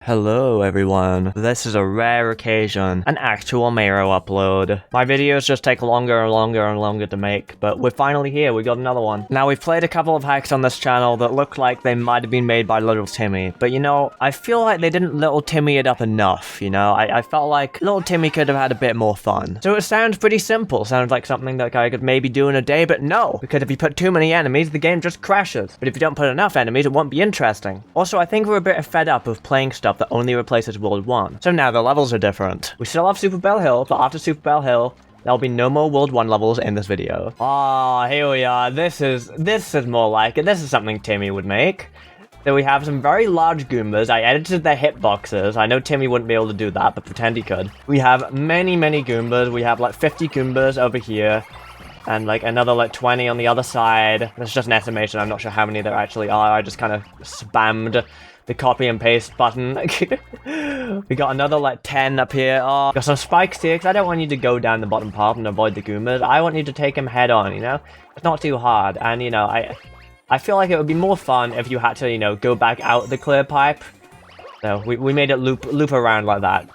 Hello everyone, this is a rare occasion, an actual Mario upload. My videos just take longer and longer and longer to make, but we're finally here, we got another one. Now we've played a couple of hacks on this channel that look like they might have been made by Little Timmy, but you know, I feel like they didn't Little Timmy it up enough, you know? I felt like Little Timmy could have had a bit more fun. So it sounds pretty simple, sounds like something that I could maybe do in a day, but no! Because if you put too many enemies, the game just crashes. But if you don't put enough enemies, it won't be interesting. Also, I think we're a bit fed up of playing stuff that only replaces World 1. So now the levels are different. We still have Super Bell Hill, but after Super Bell Hill, there'll be no more World 1 levels in this video. Ah, here we are. This is more like it. This is something Timmy would make. So we have some very large goombas. I edited their hitboxes. I know Timmy wouldn't be able to do that, but pretend he could. We have many goombas. We have like 50 goombas over here. And like another like 20 on the other side. That's just an estimation. I'm not sure how many there actually are. I just kind of spammed the copy and paste button. We got another like 10 up here. Oh, got some spikes here because I don't want you to go down the bottom path and avoid the goombas. I want you to take him head on, you know? It's not too hard. And you know, I feel like it would be more fun if you had to, you know, go back out the clear pipe. So we made it loop around like that.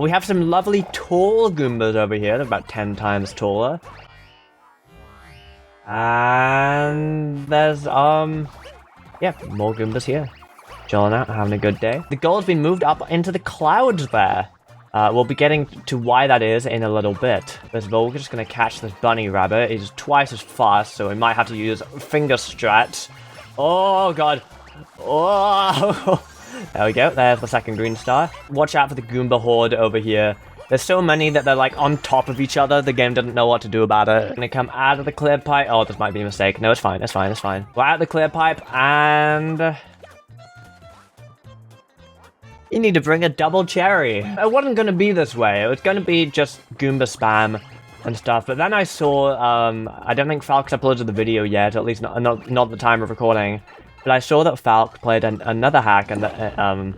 We have some lovely tall goombas over here. They're about 10 times taller. And there's yeah, more goombas here. Chilling out, having a good day. The goal's been moved up into the clouds there. We'll be getting to why that is in a little bit. First of all, we're just gonna catch this bunny rabbit. He's twice as fast, so we might have to use finger strats. Oh god. Oh, there we go. There's the second green star. Watch out for the Goomba horde over here. There's so many that they're like on top of each other. The game doesn't know what to do about it. Gonna come out of the clear pipe. Oh, this might be a mistake. No, it's fine. It's fine. It's fine. We're out of the clear pipe and you need to bring a double cherry. It wasn't gonna be this way. It was gonna be just Goomba spam and stuff. But then I saw, I don't think Falk's uploaded the video yet, at least not the time of recording. But I saw that Falk played another hack, and that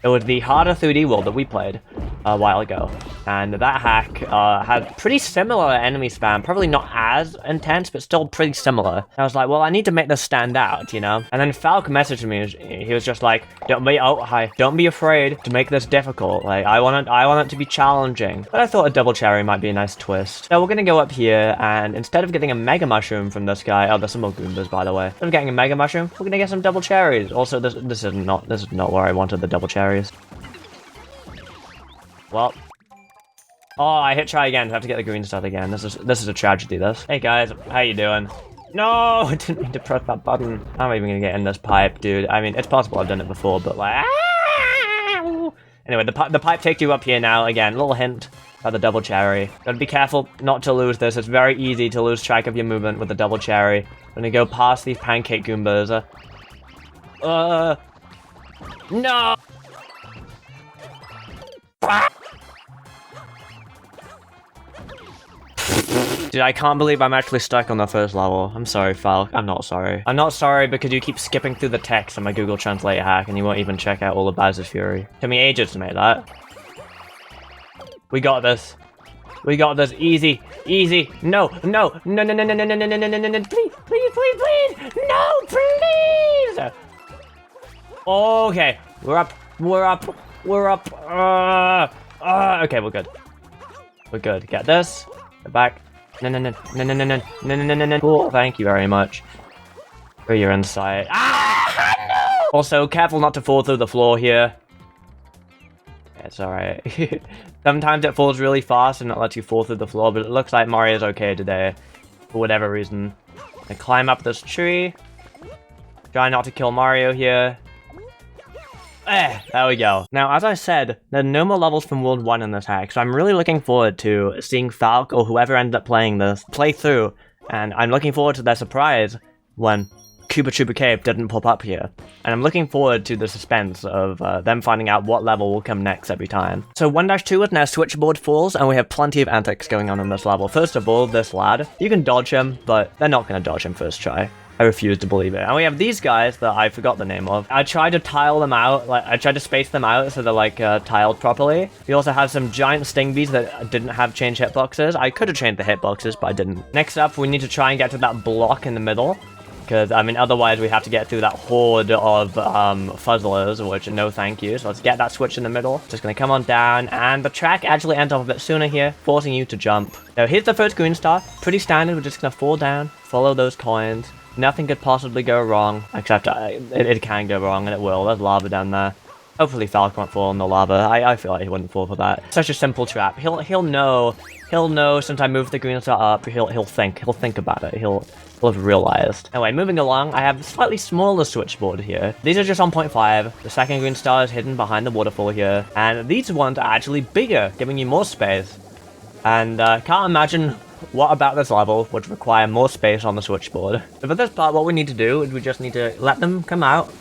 it was the harder 3D world that we played a while ago. And that hack had pretty similar enemy spam, probably not as intense, but still pretty similar. And I was like, well, I need to make this stand out, you know? And then Falk messaged me, he was just like, don't be afraid to make this difficult. Like, I want it to be challenging. But I thought a double cherry might be a nice twist. So we're gonna go up here, and instead of getting a Mega Mushroom from this guy, oh, there's some more Goombas, by the way. Instead of getting a Mega Mushroom, we're gonna get some double cherries. Also, this is not where I wanted the double cherries. Well, oh, I hit try again. I have to get the green stuff again. This is a tragedy, this. Hey guys, how you doing? No, I didn't mean to press that button. How am I even gonna get in this pipe, dude? I mean, it's possible I've done it before, but like, anyway, the pipe takes you up here now. Again, little hint about the double cherry. Gotta be careful not to lose this. It's very easy to lose track of your movement with the double cherry. I'm gonna go past these pancake goombas. No. Dude, I can't believe I'm actually stuck on the first level. I'm sorry, Falk. I'm not sorry. I'm not sorry because you keep skipping through the text on my Google Translate hack and you won't even check out all of Bowser's Fury. Took me ages to make that. We got this. We got this. Easy. Easy. No. Please. No, please. Okay. We're up. Okay, we're good. We're good. Get this. Get back. No. Cool. Thank you very much for your insight. No! Also, careful not to fall through the floor here. It's alright. Sometimes it falls really fast and it lets you fall through the floor, but it looks like Mario's okay today. For whatever reason. I climb up this tree. Try not to kill Mario here. There we go. Now, as I said, there are no more levels from World 1 in this hack, so I'm really looking forward to seeing Falk or whoever ended up playing this play through, and I'm looking forward to their surprise when Quadruple Cave didn't pop up here. And I'm looking forward to the suspense of them finding out what level will come next every time. So 1-2 is now Switchboard Falls, and we have plenty of antics going on in this level. First of all, this lad. You can dodge him, but they're not going to dodge him first try. I refuse to believe it. And we have these guys that I forgot the name of. I tried to tile them out, like I tried to space them out so they're like tiled properly. We also have some giant sting bees that didn't have changed hitboxes. I could have changed the hitboxes, but I didn't. Next up, we need to try and get to that block in the middle. Because, I mean, otherwise we have to get through that horde of fuzzlers, which no thank you. So let's get that switch in the middle. Just gonna come on down, and the track actually ends off a bit sooner here, forcing you to jump. Now, here's the first green star. Pretty standard. We're just gonna fall down, follow those coins. Nothing could possibly go wrong, except it can go wrong, and it will. There's lava down there. Hopefully Falcon won't fall in the lava. I feel like he wouldn't fall for that. Such a simple trap. He'll know since I moved the green star up. He'll think about it. He'll have realized. Anyway, moving along, I have a slightly smaller switchboard here. These are just on 0.5. The second green star is hidden behind the waterfall here, and these ones are actually bigger, giving you more space. And can't imagine what about this level would require more space on the switchboard. So for this part, what we need to do is we just need to let them come out,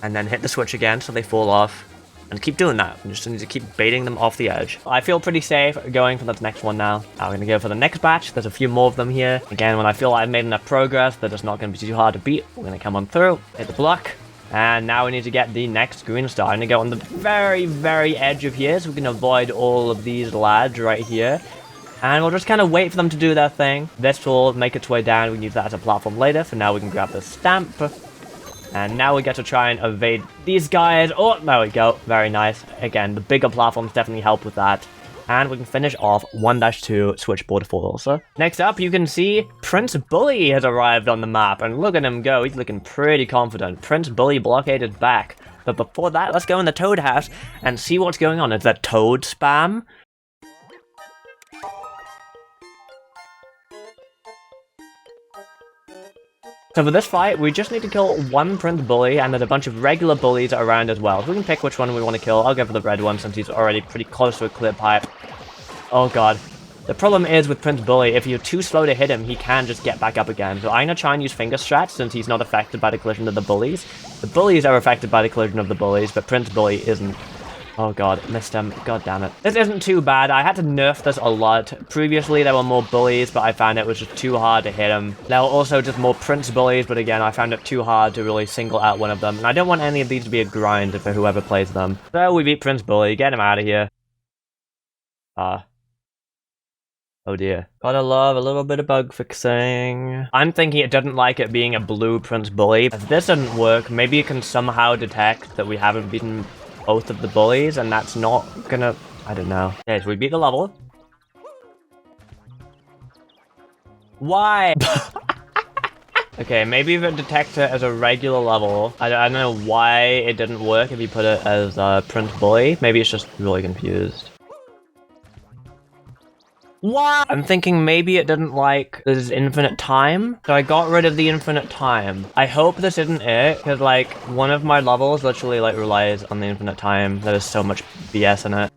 and then hit the switch again so they fall off, and keep doing that. We just need to keep baiting them off the edge. I feel pretty safe going for the next one now. Now we're gonna go for the next batch. There's a few more of them here. Again, when I feel like I've made enough progress that it's not gonna be too hard to beat, we're gonna come on through, hit the block, and now we need to get the next green star. I'm gonna go on the very, very edge of here so we can avoid all of these lads right here. And we'll just kind of wait for them to do their thing. This will make its way down. We can use that as a platform later. For now, we can grab the stamp. And now we get to try and evade these guys. Oh, there we go. Very nice. Again, the bigger platforms definitely help with that. And we can finish off 1-2 Switchboard Falls. Next up, you can see Prince Bully has arrived on the map. And look at him go. He's looking pretty confident. Prince Bully Blockade is back. But before that, let's go in the Toad house and see what's going on. Is that Toad spam? So for this fight, we just need to kill one Prince Bully, and there's a bunch of regular bullies around as well. So we can pick which one we want to kill. I'll go for the red one since he's already pretty close to a clear pipe. Oh god. The problem is with Prince Bully, if you're too slow to hit him, he can just get back up again. So I'm going to try and use finger strats since he's not affected by the collision of the bullies. The bullies are affected by the collision of the bullies, but Prince Bully isn't. Oh god, missed him. God damn it. This isn't too bad. I had to nerf this a lot. Previously, there were more bullies, but I found it was just too hard to hit them. There were also just more Prince bullies, but again, I found it too hard to really single out one of them. And I don't want any of these to be a grind for whoever plays them. So we beat Prince Bully. Get him out of here. Oh dear. Gotta love a little bit of bug fixing. I'm thinking it doesn't like it being a blue Prince Bully. If this doesn't work, maybe it can somehow detect that we haven't beaten both of the bullies, and that's not gonna... I don't know. Okay, so we beat the level. Why? Okay, maybe if it detects it as a regular level. I don't know why it didn't work if you put it as Prince Bully. Maybe it's just really confused. What? I'm thinking maybe it didn't like this infinite time, so I got rid of the infinite time. I hope this isn't it, because like one of my levels literally like relies on the infinite time. There is so much BS in it.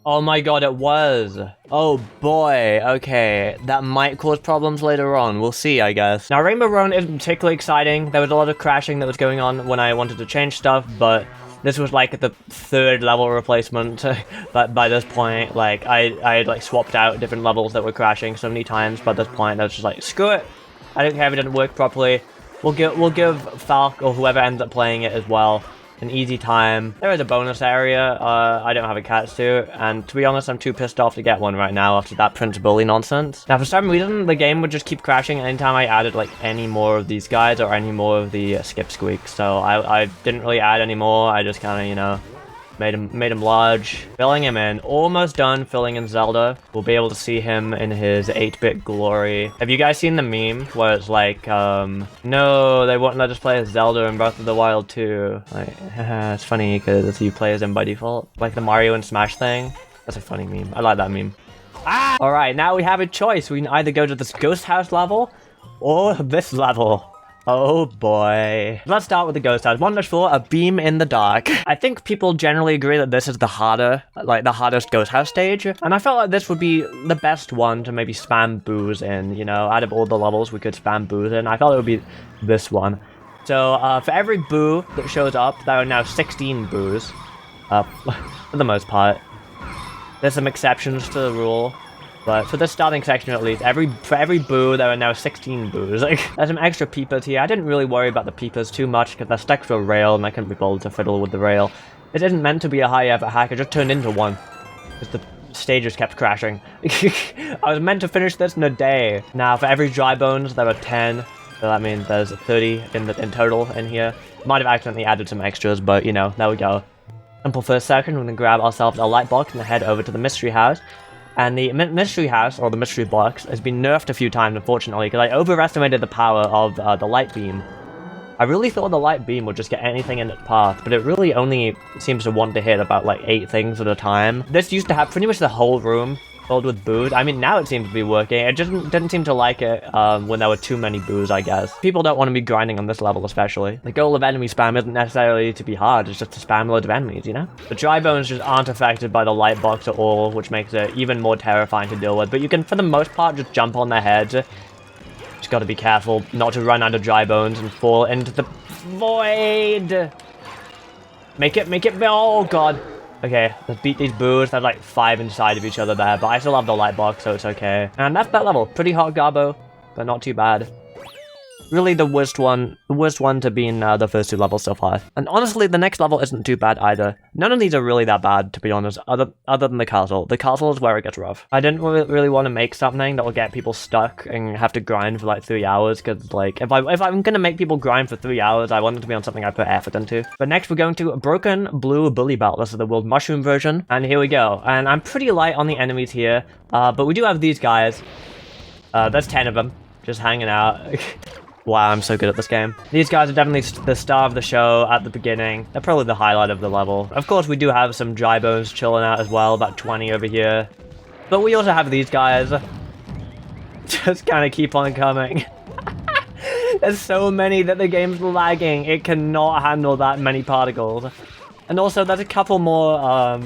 Oh my god, it was. Oh boy, okay. That might cause problems later on. We'll see, I guess. Now, Rainbow Road isn't particularly exciting. There was a lot of crashing that was going on when I wanted to change stuff, but this was like the third level replacement, but by this point, like, I had like swapped out different levels that were crashing so many times. By this point, I was just like, screw it. I don't care if it didn't work properly. We'll give Falk or whoever ends up playing it as well an easy time. There is a bonus area. I don't have a cat suit, and to be honest, I'm too pissed off to get one right now after that Prince Bully nonsense. Now, for some reason, the game would just keep crashing anytime I added like any more of these guys or any more of the skip squeaks. So I didn't really add any more. I just kind of, you know, made him large. Filling him in. Almost done filling in Zelda. We'll be able to see him in his 8-bit glory. Have you guys seen the meme where it's like, no, they won't let us play as Zelda in Breath of the Wild 2. Like, it's funny because you play as him by default. Like the Mario and Smash thing. That's a funny meme. I like that meme. Ah! Alright, now we have a choice. We can either go to this ghost house level or this level. Oh boy. Let's start with the ghost house. 1-4, a beam in the dark. I think people generally agree that this is the hardest ghost house stage. And I felt like this would be the best one to maybe spam boos in, you know, out of all the levels we could spam boos in. I thought it would be this one. So, for every boo that shows up, there are now 16 boos. For the most part. There's some exceptions to the rule. But for this starting section at least, for every boo, there are now 16 boos. Like, there's some extra peepers here. I didn't really worry about the peepers too much because they're stuck to a rail and I couldn't be bothered to fiddle with the rail. It isn't meant to be a high effort hack, it just turned into one. Because the stages kept crashing. I was meant to finish this in a day. Now, for every dry bones, there are 10. So that means there's 30 in total in here. Might have accidentally added some extras, but you know, there we go. Simple first second, we're gonna grab ourselves a light box and head over to the mystery house. And the mystery house, or the mystery box, has been nerfed a few times, unfortunately, because I overestimated the power of the light beam. I really thought the light beam would just get anything in its path, but it really only seems to want to hit about like 8 things at a time. This used to have pretty much the whole room filled with boos. I mean, now it seems to be working. It just didn't seem to like it when there were too many boos, I guess. People don't want to be grinding on this level, especially. The goal of enemy spam isn't necessarily to be hard, it's just to spam loads of enemies, you know? The dry bones just aren't affected by the light box at all, which makes it even more terrifying to deal with. But you can, for the most part, just jump on their heads. Just gotta be careful not to run out of dry bones and fall into the void. Make it, oh god. Okay, let's beat these boos. There's like 5 inside of each other there, but I still have the light box, so it's okay. And that's that level. Pretty hard garbo, but not too bad. Really the worst one to be in the first 2 levels so far. And honestly, the next level isn't too bad either. None of these are really that bad, to be honest, other than the castle. The castle is where it gets rough. I didn't really want to make something that will get people stuck and have to grind for like 3 hours, because like, if I'm gonna make people grind for 3 hours, I want it to be on something I put effort into. But next we're going to Broken Blue Bully Belt. This is the World Mushroom version, and here we go. And I'm pretty light on the enemies here, but we do have these guys. There's 10 of them, just hanging out. Wow, I'm so good at this game. These guys are definitely the star of the show at the beginning. They're probably the highlight of the level. Of course, we do have some dry bones chilling out as well, about 20 over here. But we also have these guys. Just kind of keep on coming. There's so many that the game's lagging. It cannot handle that many particles. And also, there's a couple more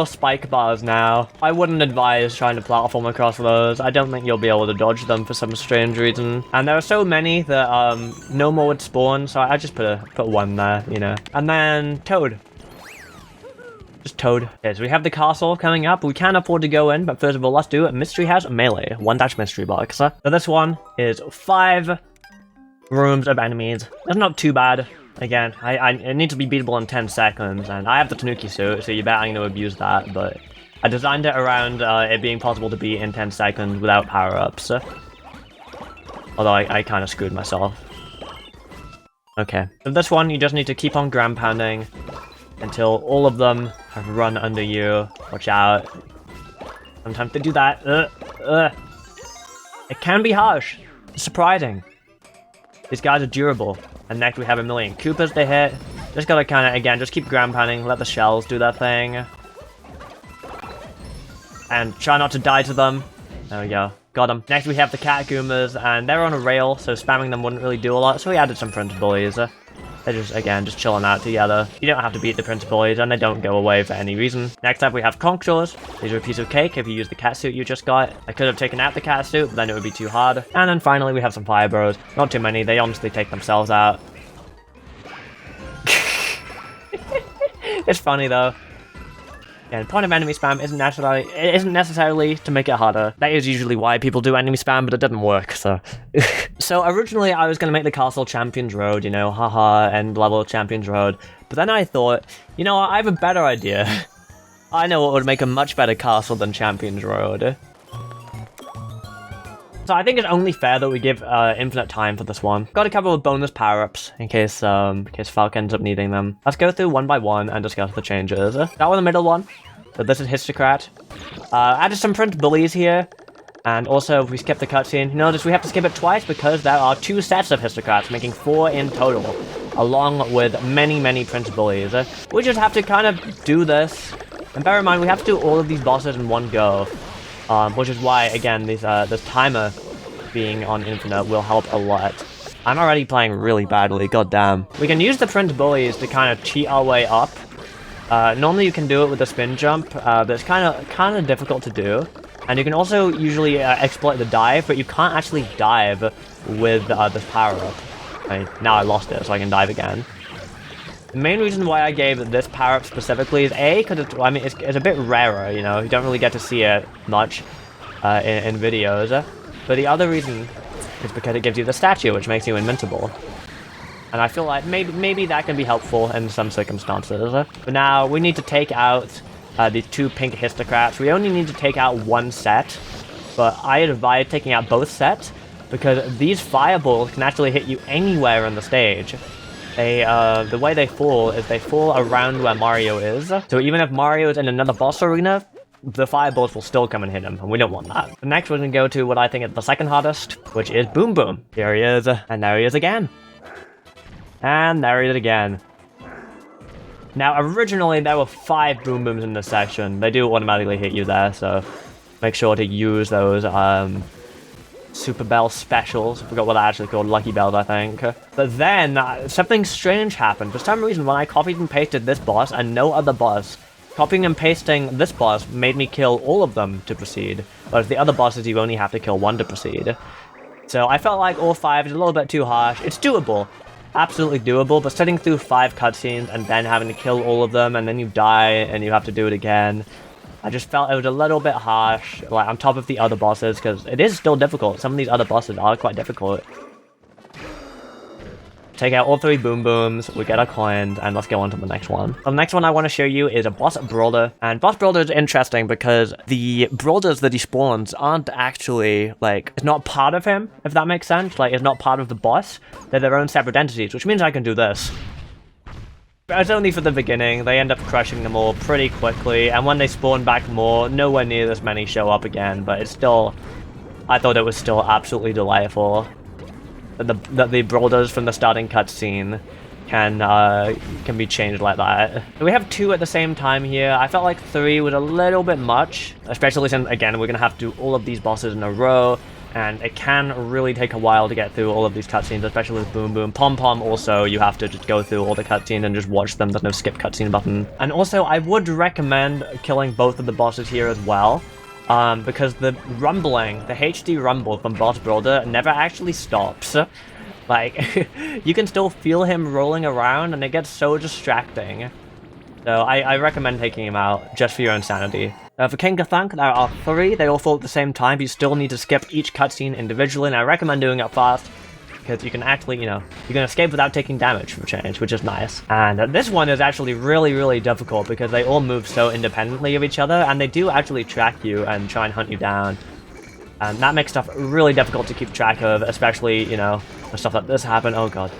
spike bars now. I wouldn't advise trying to platform across those. I don't think you'll be able to dodge them for some strange reason. And there are so many that no more would spawn, so I just put 1 there, you know. And then Toad. Just Toad. Okay, so we have the castle coming up. We can afford to go in, but first of all, let's do it. Mystery House Melee. 1- mystery box. So this one is 5 rooms of enemies. That's not too bad. Again, I need to be beatable in 10 seconds, and I have the Tanuki suit, so you bet I'm going to abuse that, but I designed it around it being possible to beat in 10 seconds without power-ups. Although I kind of screwed myself. Okay, so this one, you just need to keep on ground pounding until all of them have run under you. Watch out. Sometimes they do that. It can be harsh. It's surprising. These guys are durable. And next we have a million Koopas to hit. Just gotta kind of, again, just keep ground pounding, let the shells do their thing. And try not to die to them. There we go. Got them. Next we have the cat goombas, and they're on a rail, so spamming them wouldn't really do a lot, so we added some Prince Bullies. They're just, again, just chilling out together. You don't have to beat the Prince Bullies, and they don't go away for any reason. Next up we have Conch Jaws. These are a piece of cake if you use the cat suit you just got. I could have taken out the cat suit, but then it would be too hard. And then finally we have some Fire Bros. Not too many, they honestly take themselves out. It's funny though. Yeah, the point of enemy spam isn't necessarily to make it harder. That is usually why people do enemy spam, but it didn't work, so. So originally I was gonna make the castle Champions Road, you know, haha, end level Champions Road. But then I thought, you know what, I have a better idea. I know what would make a much better castle than Champions Road. So I think it's only fair that we give infinite time for this one. Got a couple of bonus power-ups in case Falk ends up needing them. Let's go through one by one and discuss the changes. That was the middle one. So this is Hisstocrat. Added some Prince Bullies here. And also, if we skip the cutscene, you notice we have to skip it twice because there are 2 sets of Hisstocrats, making 4 in total, along with many Prince Bullies. We just have to kind of do this. And bear in mind, we have to do all of these bosses in one go. Which is why, again, this timer being on infinite will help a lot. I'm already playing really badly, goddamn. We can use the Prince Bullies to kind of cheat our way up. Normally you can do it with a spin jump, but it's kind of difficult to do. And you can also usually exploit the dive, but you can't actually dive with this power-up. Now I lost it, so I can dive again. The main reason why I gave this power-up specifically is A, because it's a bit rarer, you know, you don't really get to see it much in videos. But the other reason is because it gives you the statue, which makes you invincible. And I feel like maybe that can be helpful in some circumstances. But now we need to take out these 2 pink Hisstocrats. We only need to take out 1 set, but I advise taking out both sets, because these fireballs can actually hit you anywhere on the stage. The way they fall is they fall around where Mario is. So even if Mario is in another boss arena, the fireballs will still come and hit him, and we don't want that. Next, we're gonna go to what I think is the second hardest, which is Boom Boom. Here he is, and there he is again. And there he is again. Now, originally, there were 5 Boom Booms in this section. They do automatically hit you there, so make sure to use those, Super Bell specials. I forgot what they're actually called, Lucky Bells, I think. But then, something strange happened. For some reason, when I copied and pasted this boss and no other boss, copying and pasting this boss made me kill all of them to proceed. Whereas the other bosses, you only have to kill 1 to proceed. So I felt like all 5 is a little bit too harsh. It's doable. Absolutely doable, but sitting through 5 cutscenes and then having to kill all of them, and then you die and you have to do it again, I just felt it was a little bit harsh, like on top of the other bosses, because it is still difficult. Some of these other bosses are quite difficult. Take out all 3 Boom Booms, we get our coins, and let's go on to the next one. The next one I want to show you is a boss Brolder, and boss Brolder is interesting because the Brolders that he spawns aren't actually, like, it's not part of him, if that makes sense. Like, it's not part of the boss. They're their own separate entities, which means I can do this. But it's only for the beginning. They end up crushing them all pretty quickly, and when they spawn back more, nowhere near this many show up again, but it's still, I thought it was still absolutely delightful that the Brolders from the starting cutscene can be changed like that. We have 2 at the same time here. I felt like 3 was a little bit much, especially since, again, we're gonna have to do all of these bosses in a row, and it can really take a while to get through all of these cutscenes, especially with Boom Boom. Pom Pom also, you have to just go through all the cutscenes and just watch them. There's no skip cutscene button. And also, I would recommend killing both of the bosses here as well, because the rumbling, the HD rumble from Boss Brolder never actually stops. Like, you can still feel him rolling around, and it gets so distracting. So I recommend taking him out, just for your own sanity. For King Ka-Thunk, there are 3. They all fall at the same time. You still need to skip each cutscene individually, and I recommend doing it fast, because you can actually, you know, you can escape without taking damage for change, which is nice. And this one is actually really, really difficult, because they all move so independently of each other, and they do actually track you and try and hunt you down. And that makes stuff really difficult to keep track of, especially, you know, when stuff like this happen. Oh god.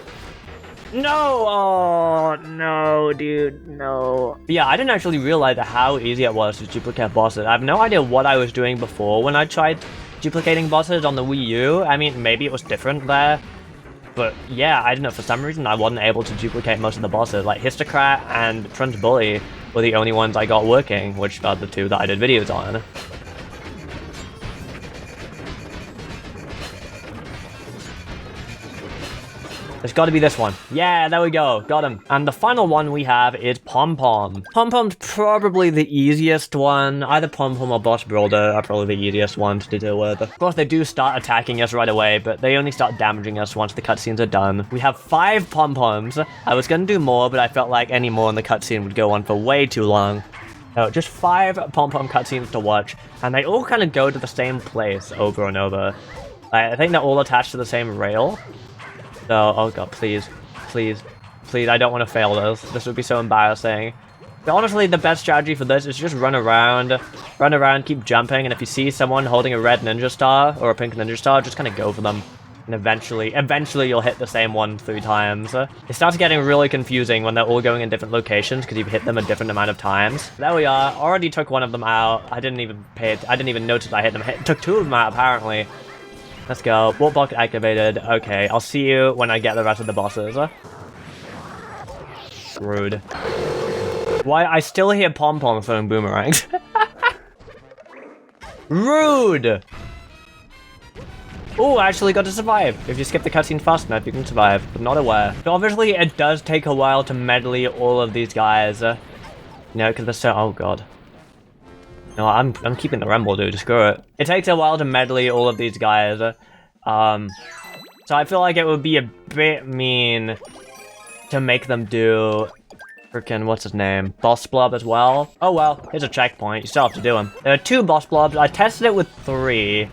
No! Oh, no, dude, no. But yeah, I didn't actually realize how easy it was to duplicate bosses. I have no idea what I was doing before when I tried duplicating bosses on the Wii U. I mean, maybe it was different there. But yeah, I don't know, for some reason I wasn't able to duplicate most of the bosses. Like, Hisstocrat and Prince Bully were the only ones I got working, which are the 2 that I did videos on. There's got to be this one. Yeah, there we go. Got him. And the final one we have is Pom Pom. Pom Pom's probably the easiest one. Either Pom Pom or Boss Brolder are probably the easiest ones to deal with. Of course, they do start attacking us right away, but they only start damaging us once the cutscenes are done. We have 5 Pom Poms. I was going to do more, but I felt like any more in the cutscene would go on for way too long. So just 5 Pom Pom cutscenes to watch, and they all kind of go to the same place over and over. I think they're all attached to the same rail. So, oh god, please, please, please, I don't want to fail this. This would be so embarrassing. But honestly, the best strategy for this is just run around, keep jumping, and if you see someone holding a red ninja star or a pink ninja star, just kind of go for them. And eventually you'll hit the same one 3 times. It starts getting really confusing when they're all going in different locations because you've hit them a different amount of times. There we are, already took one of them out. I didn't even notice I hit them. Took 2 of them out, apparently. Let's go. Warp block activated. Okay, I'll see you when I get the rest of the bosses. Rude. Why? I still hear Pom Pom throwing boomerangs. Rude! Oh, I actually got to survive. If you skip the cutscene fast enough, you can survive, but not aware. But obviously, it does take a while to medley all of these guys. You know, because they're so... Oh, god. No, I'm keeping the rumble, dude. Screw it. It takes a while to medley all of these guys. So I feel like it would be a bit mean to make them do frickin' what's his name? Boss Blob as well. Oh well, here's a checkpoint. You still have to do him. There are 2 Boss Blobs. I tested it with 3,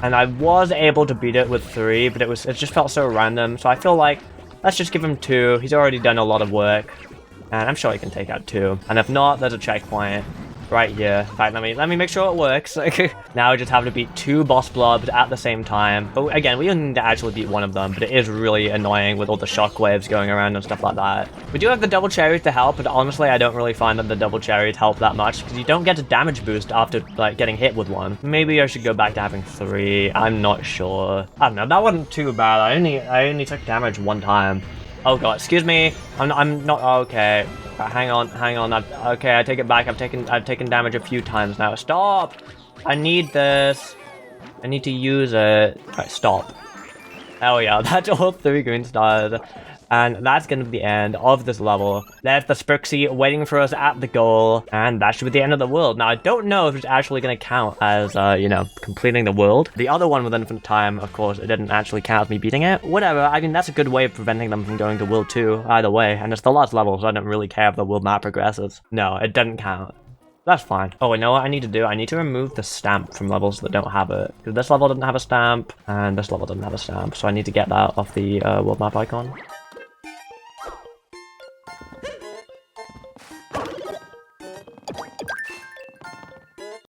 and I was able to beat it with 3, but it just felt so random. So I feel like let's just give him 2. He's already done a lot of work, and I'm sure he can take out 2. And if not, there's a checkpoint. right here. In fact, let me make sure it works. Now we just have to beat 2 boss blobs at the same time. But again, we don't need to actually beat one of them, but it is really annoying with all the shockwaves going around and stuff like that. We do have the double cherries to help, but honestly, I don't really find that the double cherries help that much because you don't get a damage boost after like getting hit with one. Maybe I should go back to having 3. I'm not sure. I don't know. That wasn't too bad. I only took damage 1 time. Oh god, excuse me. I'm not okay. Hang on. Okay, I take it back. I've taken damage a few times now. Stop! I need this. I need to use it. Alright, stop. Oh yeah, that's all 3 green stars. And that's going to be the end of this level. There's the Sprixie waiting for us at the goal, and that should be the end of the world. Now, I don't know if it's actually going to count as, you know, completing the world. The other one with Infinite Time, of course, it didn't actually count as me beating it. Whatever, I mean, that's a good way of preventing them from going to World 2, either way, and it's the last level, so I don't really care if the world map progresses. No, it doesn't count. That's fine. Oh, you know what I need to do? I need to remove the stamp from levels that don't have it. Because this level doesn't have a stamp, and this level doesn't have a stamp, so I need to get that off the world map icon.